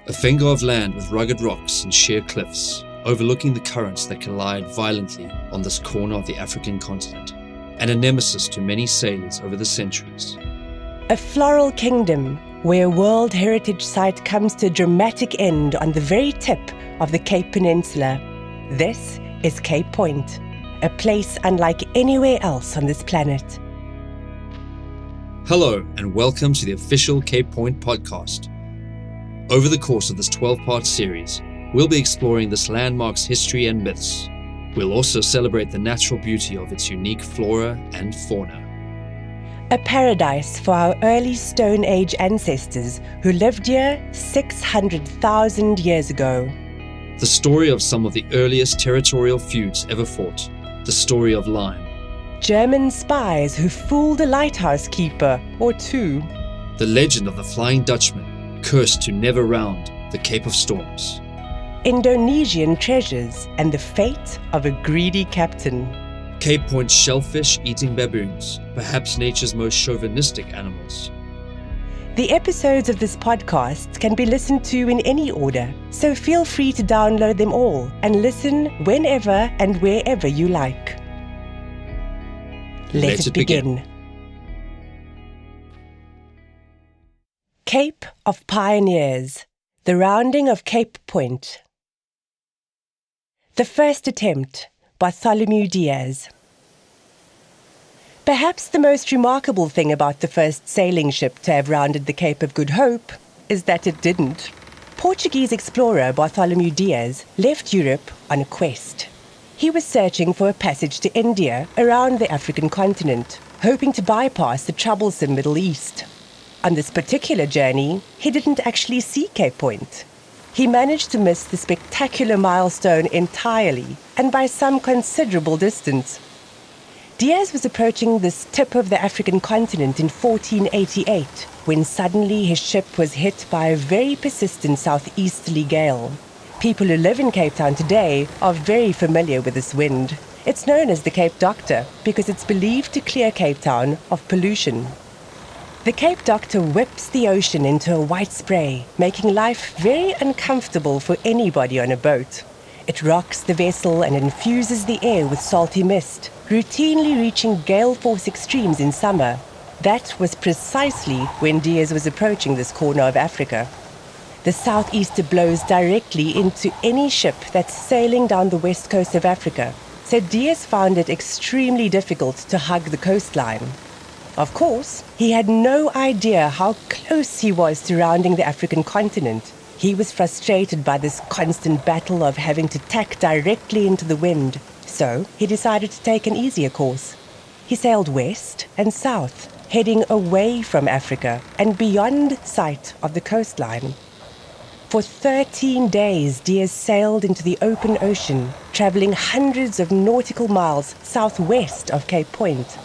A finger of land with rugged rocks and sheer cliffs, overlooking the currents that collide violently on this corner of the African continent, and a nemesis to many sailors over the centuries. A floral kingdom where a World Heritage Site comes to a dramatic end on the very tip of the Cape Peninsula. This is Cape Point, a place unlike anywhere else on this planet. Hello, and welcome to the official Cape Point podcast. Over the course of this 12-part series, we'll be exploring this landmark's history and myths. We'll also celebrate the natural beauty of its unique flora and fauna. A paradise for our early Stone Age ancestors who lived here 600,000 years ago. The story of some of the earliest territorial feuds ever fought. The story of Lyme. German spies who fooled a lighthouse keeper or two. The legend of the Flying Dutchman, cursed to never round the Cape of Storms. Indonesian treasures and the fate of a greedy captain. Cape Point shellfish-eating baboons, perhaps nature's most chauvinistic animals. The episodes of this podcast can be listened to in any order, so feel free to download them all and listen whenever and wherever you like. Let it begin. Cape of Pioneers, the rounding of Cape Point. The first attempt, Bartolomeu Dias. Perhaps the most remarkable thing about the first sailing ship to have rounded the Cape of Good Hope is that it didn't. Portuguese explorer Bartolomeu Dias left Europe on a quest. He was searching for a passage to India around the African continent, hoping to bypass the troublesome Middle East. On this particular journey, he didn't actually see Cape Point. He managed to miss the spectacular milestone entirely, and by some considerable distance. Dias was approaching this tip of the African continent in 1488, when suddenly his ship was hit by a very persistent southeasterly gale. People who live in Cape Town today are very familiar with this wind. It's known as the Cape Doctor because it's believed to clear Cape Town of pollution. The Cape Doctor whips the ocean into a white spray, making life very uncomfortable for anybody on a boat. It rocks the vessel and infuses the air with salty mist, routinely reaching gale force extremes in summer. That was precisely when Dias was approaching this corner of Africa. The southeaster blows directly into any ship that's sailing down the west coast of Africa, so Dias found it extremely difficult to hug the coastline. Of course, he had no idea how close he was to rounding the African continent. He was frustrated by this constant battle of having to tack directly into the wind, so he decided to take an easier course. He sailed west and south, heading away from Africa and beyond sight of the coastline. For 13 days, Dias sailed into the open ocean, traveling hundreds of nautical miles southwest of Cape Point.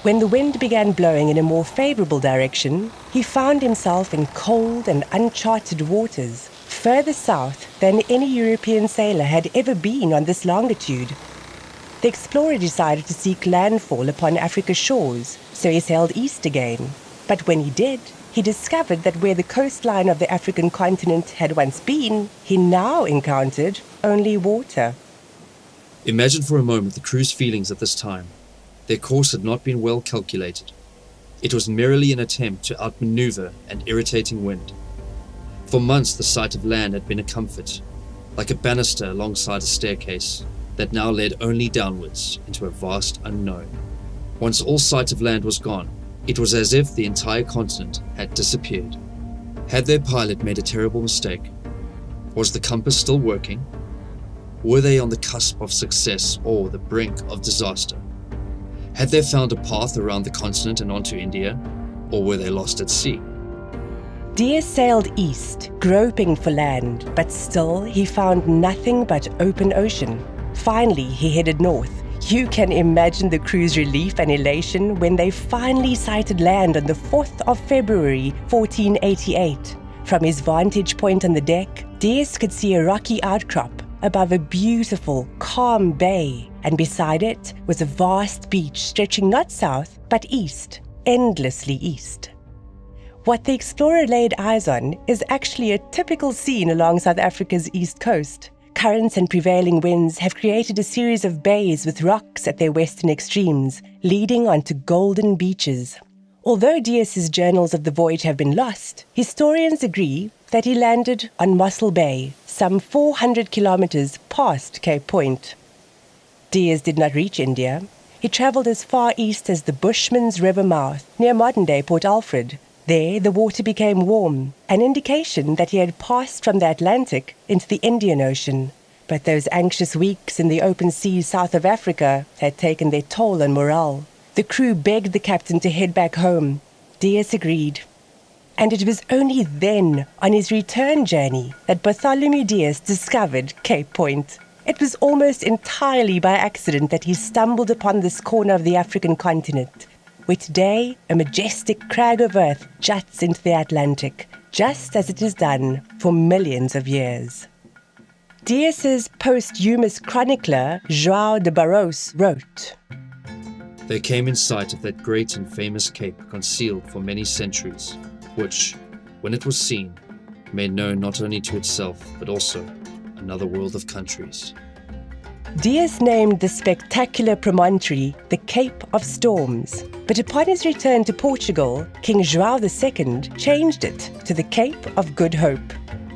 When the wind began blowing in a more favorable direction, he found himself in cold and uncharted waters, further south than any European sailor had ever been on this longitude. The explorer decided to seek landfall upon Africa's shores, so he sailed east again. But when he did, he discovered that where the coastline of the African continent had once been, he now encountered only water. Imagine for a moment the crew's feelings at this time. Their course had not been well calculated. It was merely an attempt to outmaneuver an irritating wind. For months the sight of land had been a comfort, like a banister alongside a staircase that now led only downwards into a vast unknown. Once all sight of land was gone, it was as if the entire continent had disappeared. Had their pilot made a terrible mistake? Was the compass still working? Were they on the cusp of success or the brink of disaster? Had they found a path around the continent and onto India, or were they lost at sea? Dias sailed east, groping for land, but still he found nothing but open ocean. Finally, he headed north. You can imagine the crew's relief and elation when they finally sighted land on the 4th of February, 1488. From his vantage point on the deck, Dias could see a rocky outcrop above a beautiful, calm bay, and beside it was a vast beach stretching not south, but east, endlessly east. What the explorer laid eyes on is actually a typical scene along South Africa's east coast. Currents and prevailing winds have created a series of bays with rocks at their western extremes, leading onto golden beaches. Although Dias's journals of the voyage have been lost, historians agree that he landed on Mossel Bay, some 400 kilometers past Cape Point. Dias did not reach India. He travelled as far east as the Bushman's River mouth, near modern-day Port Alfred. There, the water became warm, an indication that he had passed from the Atlantic into the Indian Ocean. But those anxious weeks in the open seas south of Africa had taken their toll on morale. The crew begged the captain to head back home. Dias agreed. And it was only then, on his return journey, that Bartolomeu Dias discovered Cape Point. It was almost entirely by accident that he stumbled upon this corner of the African continent, where today a majestic crag of earth juts into the Atlantic, just as it has done for millions of years. Dias's posthumous chronicler, João de Barros, wrote, They came in sight of that great and famous cape concealed for many centuries, which, when it was seen, made known not only to itself, but also another world of countries. Dias named the spectacular promontory the Cape of Storms, but upon his return to Portugal, King João II changed it to the Cape of Good Hope.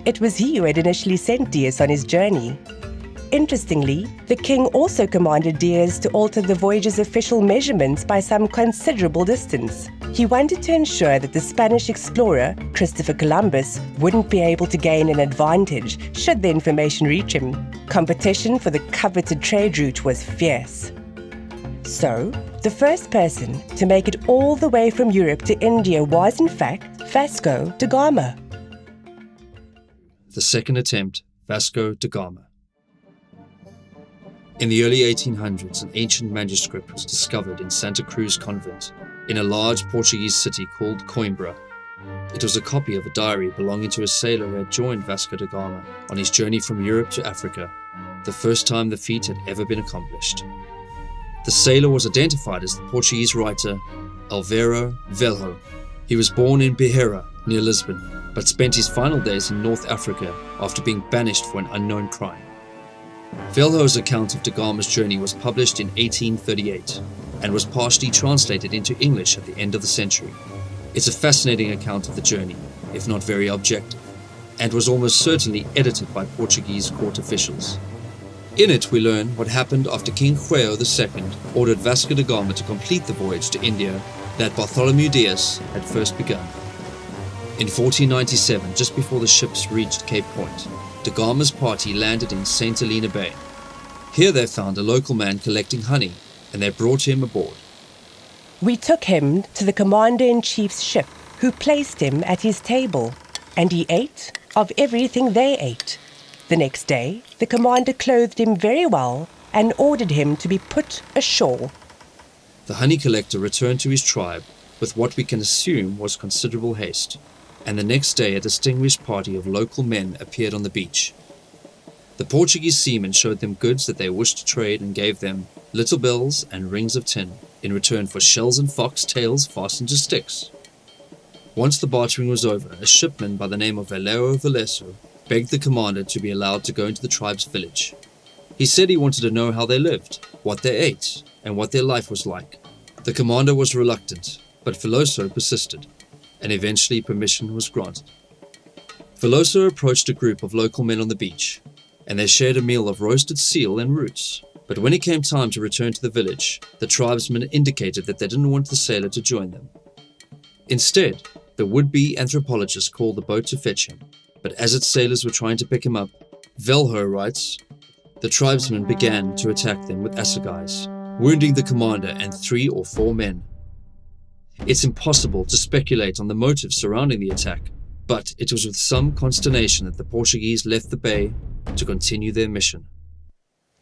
It was he who had initially sent Dias on his journey. Interestingly, the king also commanded Dias to alter the voyage's official measurements by some considerable distance. He wanted to ensure that the Spanish explorer, Christopher Columbus, wouldn't be able to gain an advantage should the information reach him. Competition for the coveted trade route was fierce. So, the first person to make it all the way from Europe to India was, in fact, Vasco da Gama. The second attempt, Vasco da Gama. In the early 1800s, an ancient manuscript was discovered in Santa Cruz Convent, in a large Portuguese city called Coimbra. It was a copy of a diary belonging to a sailor who had joined Vasco da Gama on his journey from Europe to Africa, the first time the feat had ever been accomplished. The sailor was identified as the Portuguese writer Alvaro Velho. He was born in Beira, near Lisbon, but spent his final days in North Africa after being banished for an unknown crime. Velho's account of da Gama's journey was published in 1838 and was partially translated into English at the end of the century. It's a fascinating account of the journey, if not very objective, and was almost certainly edited by Portuguese court officials. In it we learn what happened after King Hueo II ordered Vasco da Gama to complete the voyage to India that Bartolomeu Dias had first begun. In 1497, just before the ships reached Cape Point, da Gama's party landed in St. Helena Bay. Here they found a local man collecting honey, and they brought him aboard. We took him to the commander-in-chief's ship, who placed him at his table, and he ate of everything they ate. The next day, the commander clothed him very well and ordered him to be put ashore. The honey collector returned to his tribe with what we can assume was considerable haste, and the next day a distinguished party of local men appeared on the beach. The Portuguese seamen showed them goods that they wished to trade and gave them little bills and rings of tin in return for shells and fox tails fastened to sticks. Once the bartering was over, a shipman by the name of Valero Veloso begged the commander to be allowed to go into the tribe's village. He said he wanted to know how they lived, what they ate, and what their life was like. The commander was reluctant, but Veloso persisted, and eventually permission was granted. Veloso approached a group of local men on the beach, and they shared a meal of roasted seal and roots. But when it came time to return to the village, the tribesmen indicated that they didn't want the sailor to join them. Instead, the would-be anthropologist called the boat to fetch him, but as its sailors were trying to pick him up, Velho writes, the tribesmen began to attack them with assegais, wounding the commander and 3 or 4 men. It's impossible to speculate on the motives surrounding the attack, but it was with some consternation that the Portuguese left the bay to continue their mission.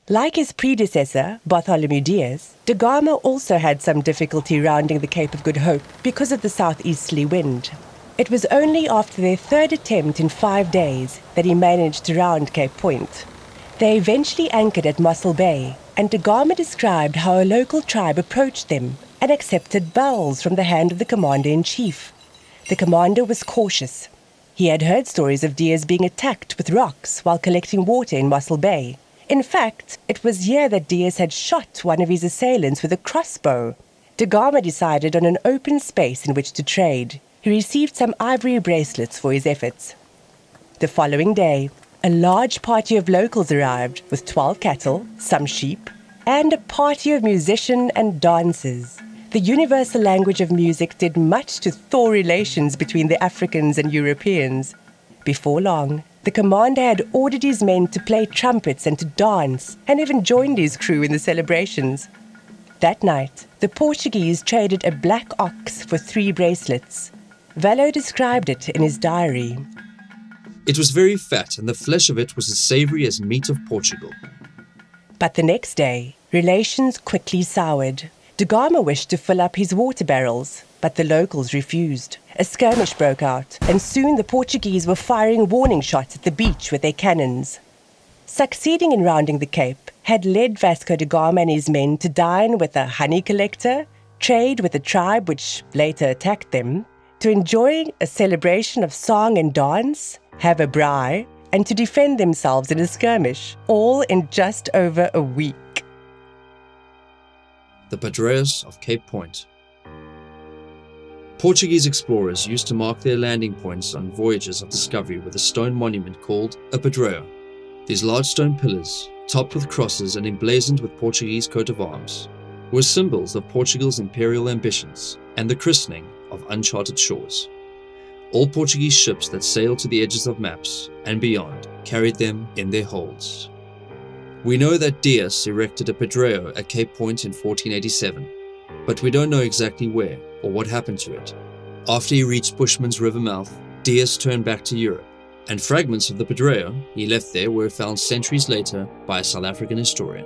Like his predecessor, Bartolomeu Dias, da Gama also had some difficulty rounding the Cape of Good Hope because of the southeasterly wind. It was only after their third attempt in 5 days that he managed to round Cape Point. They eventually anchored at Mossel Bay, and da Gama described how a local tribe approached them and accepted bells from the hand of the commander-in-chief. The commander was cautious. He had heard stories of Dias being attacked with rocks while collecting water in Mossel Bay. In fact, it was here that Dias had shot one of his assailants with a crossbow. Da Gama decided on an open space in which to trade. He received some ivory bracelets for his efforts. The following day, a large party of locals arrived with 12 cattle, some sheep, and a party of musicians and dancers. The universal language of music did much to thaw relations between the Africans and Europeans. Before long, the commander had ordered his men to play trumpets and to dance, and even joined his crew in the celebrations. That night, the Portuguese traded a black ox for 3 bracelets. Vallo described it in his diary. It was very fat, and the flesh of it was as savoury as meat of Portugal. But the next day, relations quickly soured. Da Gama wished to fill up his water barrels, but the locals refused. A skirmish broke out, and soon the Portuguese were firing warning shots at the beach with their cannons. Succeeding in rounding the Cape had led Vasco da Gama and his men to dine with a honey collector, trade with a tribe which later attacked them, to enjoy a celebration of song and dance, have a braai, and to defend themselves in a skirmish, all in just over a week. The Padroeiros of Cape Point. Portuguese explorers used to mark their landing points on voyages of discovery with a stone monument called a padroeiro. These large stone pillars, topped with crosses and emblazoned with Portuguese coat of arms, were symbols of Portugal's imperial ambitions and the christening of uncharted shores. All Portuguese ships that sailed to the edges of maps and beyond carried them in their holds. We know that Dias erected a padroeiro at Cape Point in 1487, but we don't know exactly where or what happened to it. After he reached Bushman's River mouth, Dias turned back to Europe, and fragments of the padroeiro he left there were found centuries later by a South African historian.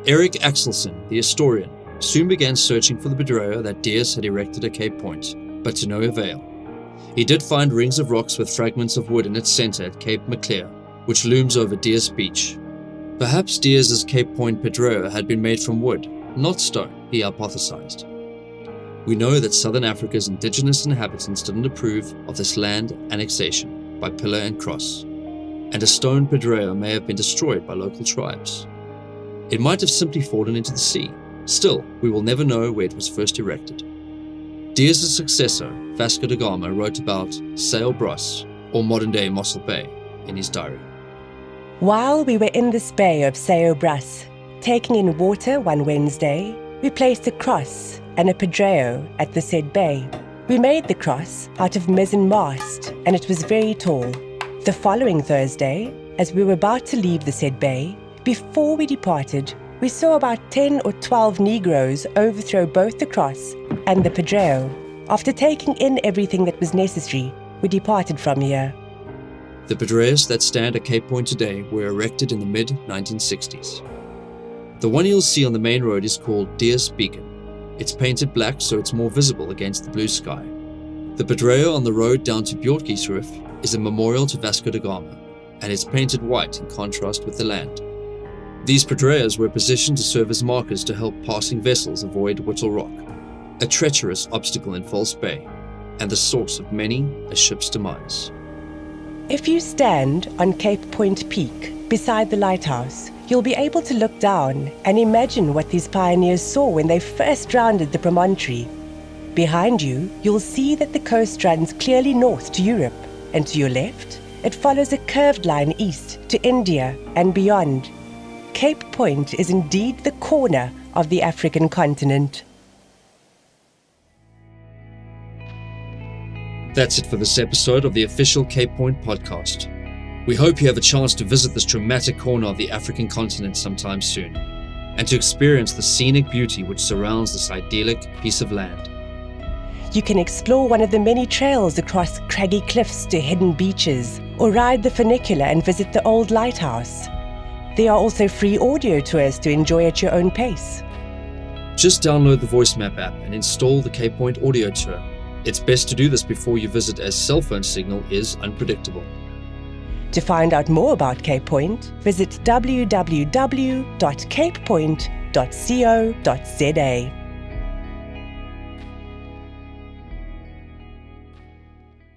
Eric Axelson, the historian, soon began searching for the padroeiro that Dias had erected at Cape Point, but to no avail. He did find rings of rocks with fragments of wood in its center at Cape Maclear, which looms over Dias Beach. Perhaps Dias's Cape Point padroeiro had been made from wood, not stone, he hypothesized. We know that Southern Africa's indigenous inhabitants didn't approve of this land annexation by pillar and cross, and a stone padroeiro may have been destroyed by local tribes. It might have simply fallen into the sea. Still, we will never know where it was first erected. Dias's successor, Vasco da Gama, wrote about São Brás, or modern-day Mossel Bay, in his diary. While we were in this bay of São Brás, taking in water one Wednesday, we placed a cross and a padroeiro at the said bay. We made the cross out of mizzen mast, and it was very tall. The following Thursday, as we were about to leave the said bay, before we departed, we saw about 10 or 12 Negroes overthrow both the cross and the padroeiro. After taking in everything that was necessary, we departed from here. The padroeiros that stand at Cape Point today were erected in the mid-1960s. The one you'll see on the main road is called Dias Beacon. It's painted black so it's more visible against the blue sky. The padroeiro on the road down to Bjorkisrif is a memorial to Vasco da Gama, and it's painted white in contrast with the land. These padroeiros were positioned to serve as markers to help passing vessels avoid Whittle Rock, a treacherous obstacle in False Bay, and the source of many a ship's demise. If you stand on Cape Point Peak, beside the lighthouse, you'll be able to look down and imagine what these pioneers saw when they first rounded the promontory. Behind you, you'll see that the coast runs clearly north to Europe, and to your left, it follows a curved line east to India and beyond. Cape Point is indeed the corner of the African continent. That's it for this episode of the official Cape Point podcast. We hope you have a chance to visit this dramatic corner of the African continent sometime soon, and to experience the scenic beauty which surrounds this idyllic piece of land. You can explore one of the many trails across craggy cliffs to hidden beaches, or ride the funicular and visit the old lighthouse. There are also free audio tours to enjoy at your own pace. Just download the VoiceMap app and install the Cape Point audio tour. It's best to do this before you visit, as cell phone signal is unpredictable. To find out more about Cape Point, visit www.capepoint.co.za.